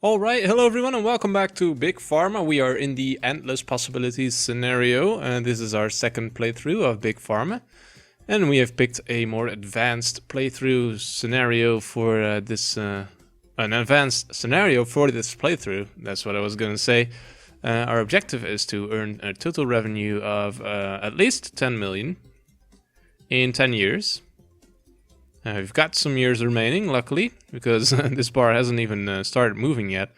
Alright, hello everyone and welcome back to Big Pharma. We are in the Endless Possibilities scenario and this is our second playthrough of Big Pharma. And we have picked a more advanced playthrough scenario for an advanced scenario for this playthrough. That's what I was gonna say. Our objective is to earn a total revenue of at least 10 million in 10 years. We've got some years remaining, luckily, because this bar hasn't even started moving yet.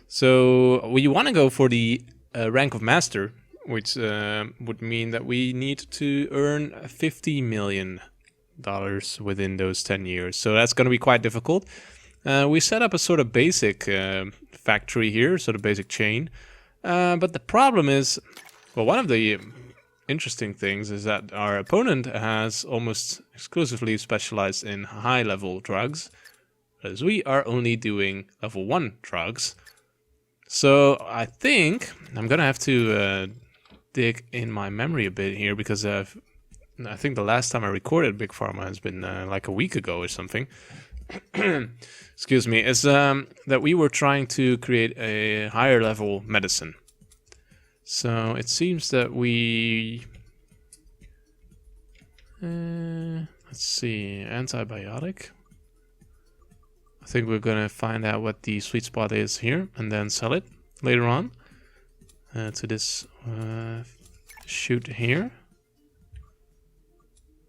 So we want to go for the rank of master, which would mean that we need to earn $50 million within those 10 years. So that's going to be quite difficult. We set up a sort of basic factory here, sort of basic chain. But the problem is, well, one of the interesting things is that our opponent has almost exclusively specialized in high-level drugs, whereas we are only doing level 1 drugs. So I think I'm gonna have to dig in my memory a bit here, because I think the last time I recorded Big Pharma has been like a week ago or something. Excuse me. Is that we were trying to create a higher level medicine. So it seems that we... let's see, antibiotic. I think we're gonna find out what the sweet spot is here and then sell it later on to this chute here.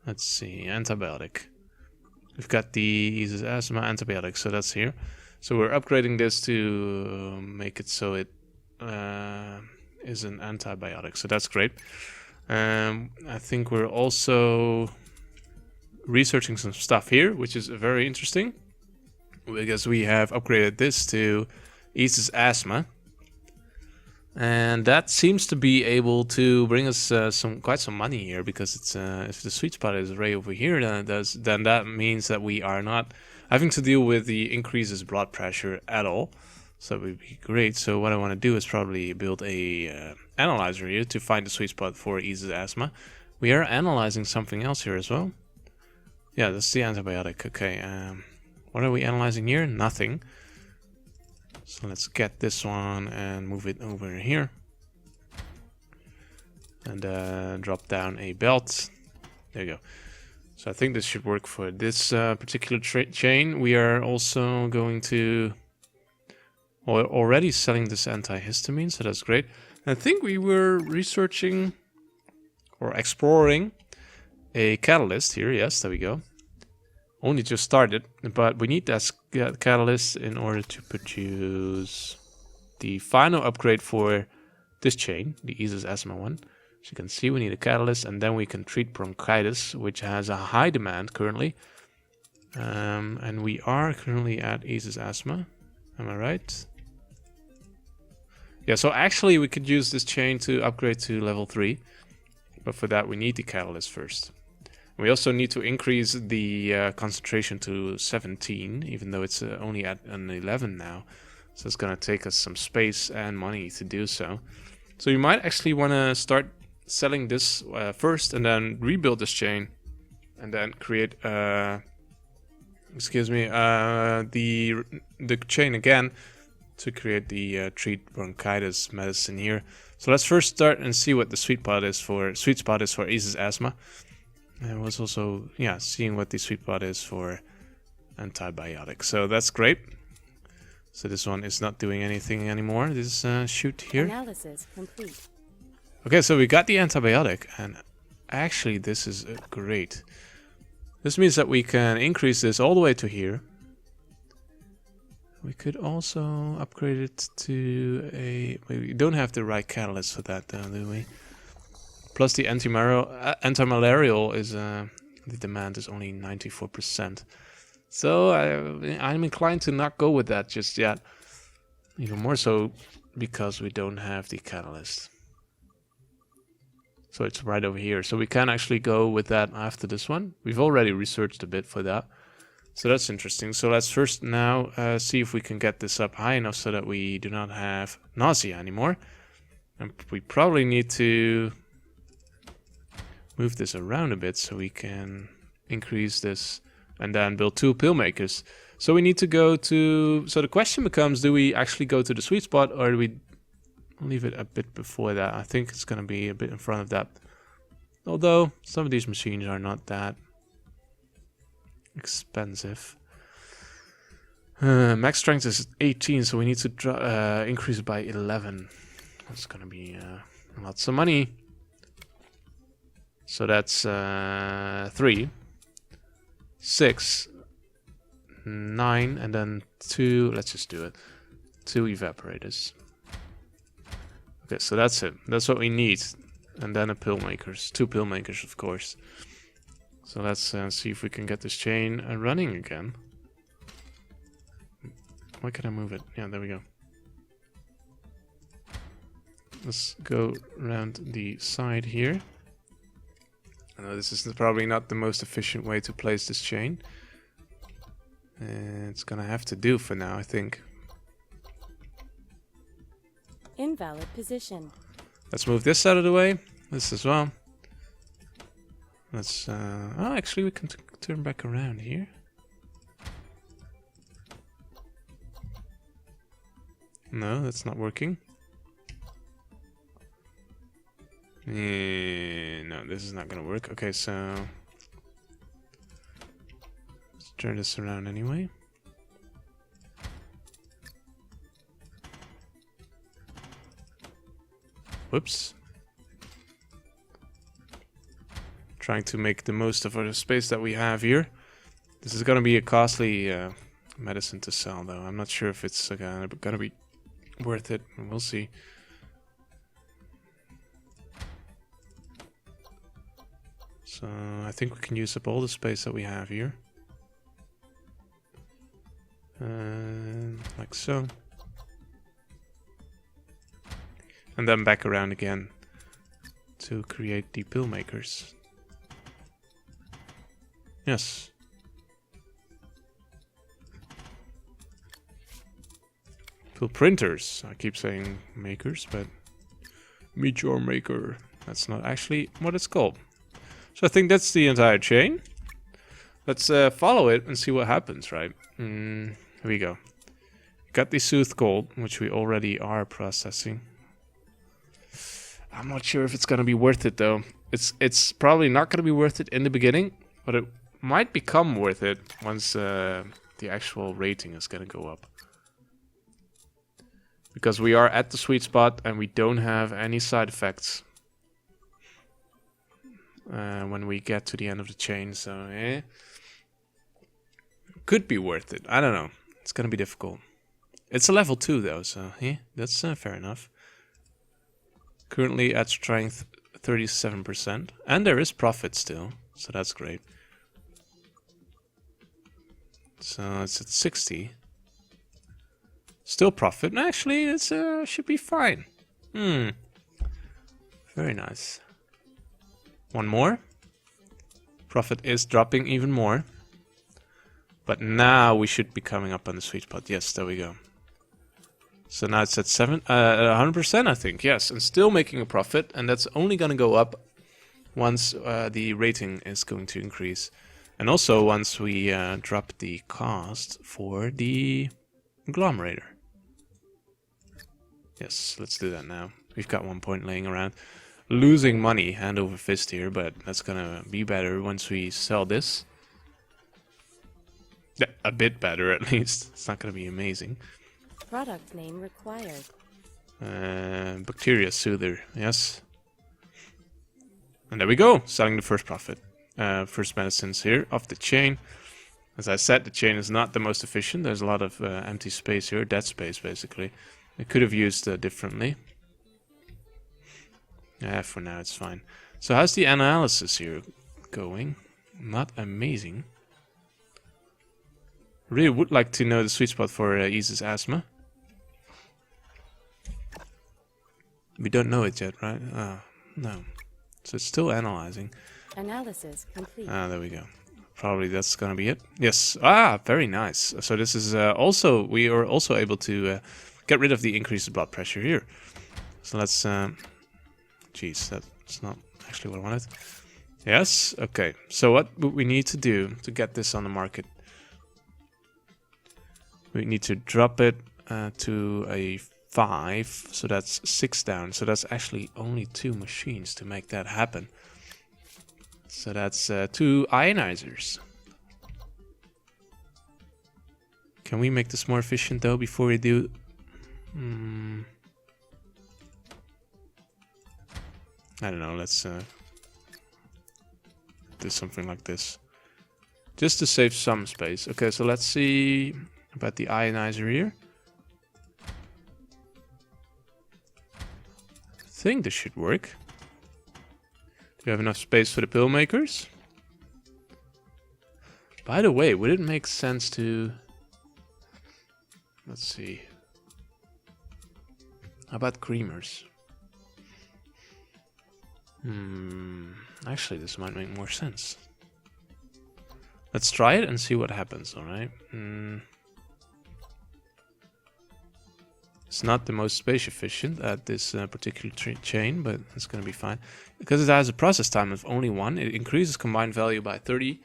Let's see, antibiotic. We've got the eases asthma antibiotic, so that's here. So we're upgrading this to make it so it is an antibiotic, so that's great. I think we're also researching some stuff here, which is very interesting, because we have upgraded this to eases asthma, and that seems to be able to bring us quite some money here, because it's if the sweet spot is right over here, then that means that we are not having to deal with the increases blood pressure at all. So that would be great. So what I want to do is probably build a analyzer here to find the sweet spot for eases asthma. We are analyzing something else here as well. Yeah, that's the antibiotic. Okay, what are we analyzing here? Nothing. So let's get this one and move it over here. And drop down a belt. There you go. So I think this should work for this particular chain. We are also going to... We're already selling this antihistamine, so that's great. I think we were researching or exploring a catalyst here. Yes, there we go. Only just started, but we need that catalyst in order to produce the final upgrade for this chain, the eases asthma one. As you can see, we need a catalyst, and then we can treat bronchitis, which has a high demand currently. And we are currently at eases asthma. Am I right? Yeah, so actually we could use this chain to upgrade to level 3. But for that we need the catalyst first. We also need to increase the concentration to 17, even though it's only at an 11 now. So it's going to take us some space and money to do so. So you might actually want to start selling this first and then rebuild this chain. And then create, the chain again to create the treat bronchitis medicine here. So let's first start and see what the sweet spot is for eases asthma. And was also seeing what the sweet spot is for antibiotics. So that's great. So this one is not doing anything anymore. This chute here. Analysis complete. Okay, so we got the antibiotic, and actually this is great. This means that we can increase this all the way to here. We could also upgrade it to a... We don't have the right catalyst for that though, do we? Plus the antimalarial is... the demand is only 94%. So I'm inclined to not go with that just yet. Even more so because we don't have the catalyst. So it's right over here. So we can actually go with that after this one. We've already researched a bit for that. So that's interesting. So let's first now see if we can get this up high enough so that we do not have nausea anymore. And we probably need to move this around a bit so we can increase this and then build 2 pill makers. So we need to go to... So the question becomes, do we actually go to the sweet spot or do we leave it a bit before that? I think it's going to be a bit in front of that. Although some of these machines are not that expensive. Max strength is 18, so we need to increase it by 11. That's going to be lots of money. So that's 3, 6, 9, and then 2. Let's just do it. 2 evaporators. Okay, so that's it. That's what we need. And then a pill makers. 2 pill makers, of course. So let's see if we can get this chain running again. Why can I move it? Yeah, there we go. Let's go around the side here. I know this is probably not the most efficient way to place this chain. It's gonna have to do for now, I think. Invalid position. Let's move this out of the way. This as well. Let's... oh, actually we can turn back around here. No, that's not working. No, this is not gonna work. Okay, so... let's turn this around anyway. Whoops. Trying to make the most of the space that we have here. This is gonna be a costly medicine to sell, though. I'm not sure if it's gonna be worth it. We'll see. So I think we can use up all the space that we have here. Like so. And then back around again to create the pill makers. Yes. Pill printers. I keep saying makers, but meet your maker. That's not actually what it's called. So I think that's the entire chain. Let's follow it and see what happens, right? Here we go. Got the soothed gold, which we already are processing. I'm not sure if it's gonna be worth it though. It's probably not gonna be worth it in the beginning, but it might become worth it once the actual rating is gonna go up. Because we are at the sweet spot and we don't have any side effects when we get to the end of the chain, so could be worth it. I don't know. It's gonna be difficult. It's a level 2 though, so that's fair enough. Currently at strength 37%, and there is profit still, so that's great. So it's at 60. Still profit. Actually, it's should be fine. Very nice. One more. Profit is dropping even more. But now we should be coming up on the sweet spot. Yes, there we go. So now it's at 100%, I think. Yes, and still making a profit, and that's only going to go up once the rating is going to increase, and also once we drop the cost for the agglomerator. Yes, let's do that now. We've got 1 point laying around. Losing money hand over fist here, but that's gonna be better once we sell this. Yeah, a bit better at least. It's not gonna be amazing. Product name required. Bacteria soother, yes. And there we go, selling the first profit. First medicines here off the chain. As I said, the chain is not the most efficient. There's a lot of empty space here, dead space basically. I could have used differently. Yeah, for now it's fine. So how's the analysis here going? Not amazing. Really would like to know the sweet spot for eases asthma. We don't know it yet, right? No. So it's still analyzing. Analysis complete. There we go. Probably that's gonna be it. Yes. Very nice. So this is also, we are also able to get rid of the increased blood pressure here. So let's geez, that's not actually what I wanted. Yes, okay. So what we need to do to get this on the market? We need to drop it to a 5, so that's 6 down. So that's actually only 2 machines to make that happen. So that's 2 ionizers. Can we make this more efficient though before we do? I don't know, let's do something like this. Just to save some space. Okay, so let's see about the ionizer here. I think this should work. Do you have enough space for the pill makers? By the way, would it make sense to... Let's see. How about creamers? Actually, this might make more sense. Let's try it and see what happens, alright? It's not the most space efficient at this particular chain, but it's going to be fine. Because it has a process time of only 1, it increases combined value by $30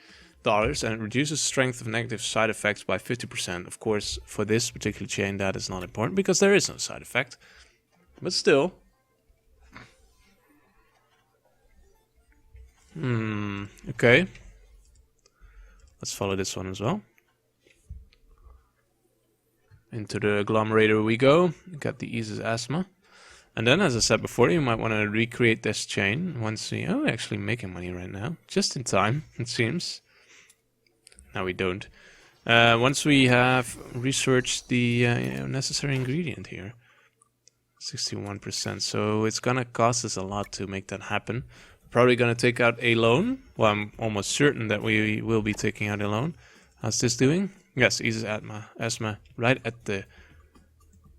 and it reduces strength of negative side effects by 50%. Of course, for this particular chain, that is not important because there is no side effect. But still. Okay. Let's follow this one as well. Into the agglomerator we go. Got the eases asthma. And then, as I said before, you might want to recreate this chain once we... Oh, we're actually making money right now. Just in time, it seems. No, we don't. Once we have researched the necessary ingredient here. 61%. So it's going to cost us a lot to make that happen. Probably going to take out a loan. Well, I'm almost certain that we will be taking out a loan. How's this doing? Yes, eases asthma right at the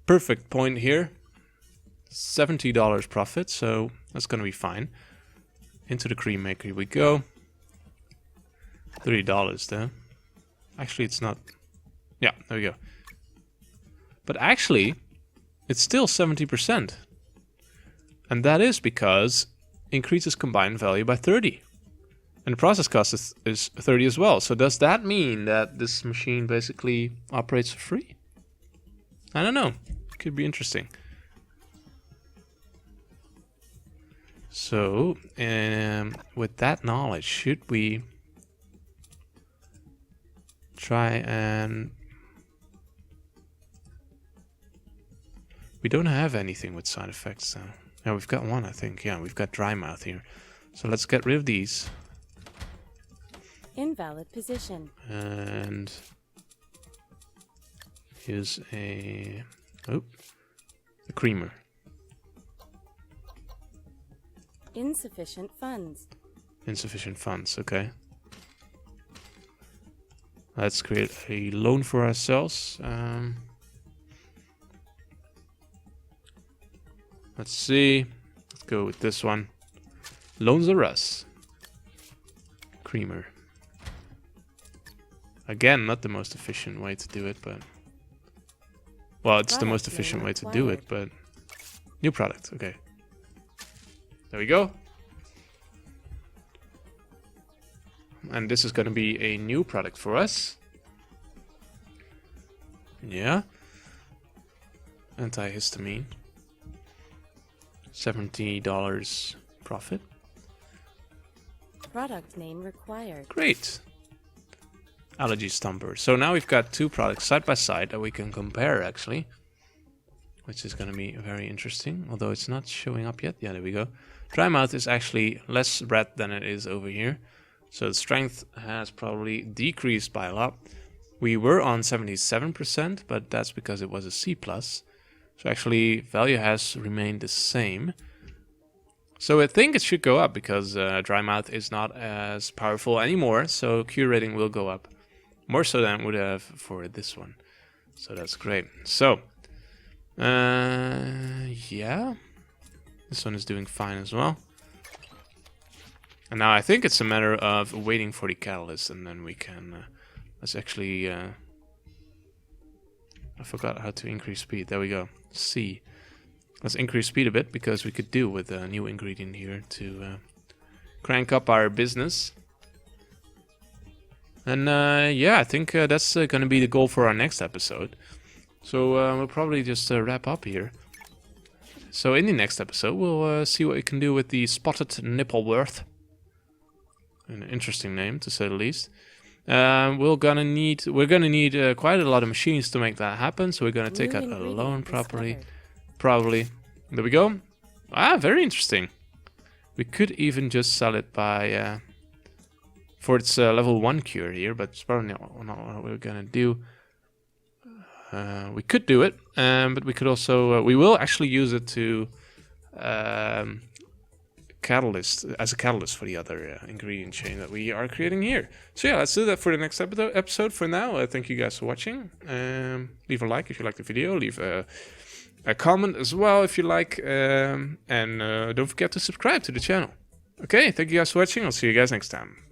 perfect point here. $70 profit, so that's going to be fine. Into the cream maker we go. $30 though. Actually, it's not. Yeah, there we go. But actually, it's still 70%. And that is because increases combined value by 30. And the process cost is 30 as well. So does that mean that this machine basically operates for free? I don't know. Could be interesting. So, with that knowledge, should we try and... We don't have anything with side effects though. Yeah, we've got one, I think. Yeah, we've got dry mouth here. So let's get rid of these. Invalid position. And here's a creamer. Insufficient funds. Insufficient funds, okay. Let's create a loan for ourselves. Let's see. Let's go with this one. Loans are us. Creamer. Again, not the most efficient way to do it, but... Well, it's the most efficient way to do it, but... New product, okay. There we go. And this is going to be a new product for us. Yeah. Antihistamine. $70 profit. Product name required. Great. Allergy stumper. So now we've got 2 products side by side that we can compare actually. Which is going to be very interesting. Although it's not showing up yet. Yeah, there we go. Dry mouth is actually less red than it is over here. So the strength has probably decreased by a lot. We were on 77%, but that's because it was a C+. So actually value has remained the same. So I think it should go up because dry mouth is not as powerful anymore. So Q rating will go up. More so than it would have for this one. So that's great. So, yeah. This one is doing fine as well. And now I think it's a matter of waiting for the catalyst and then we can... let's actually... I forgot how to increase speed. There we go. C. Let's increase speed a bit because we could do with a new ingredient here to crank up our business. And yeah, I think that's going to be the goal for our next episode. So we'll probably just wrap up here. So in the next episode, we'll see what we can do with the spotted nippleworth. An interesting name, to say the least. We're gonna need quite a lot of machines to make that happen. So we're gonna take out a loan properly. Probably. There we go. Ah, very interesting. We could even just sell it by for its level 1 cure here, but it's probably not what we're gonna do. We could do it, but we could also we will actually use it to catalyst as a catalyst for the other ingredient chain that we are creating here. So yeah, let's do that for the next episode. For now, thank you guys for watching. Leave a like if you like the video. Leave a comment as well if you like, and don't forget to subscribe to the channel. Okay, thank you guys for watching. I'll see you guys next time.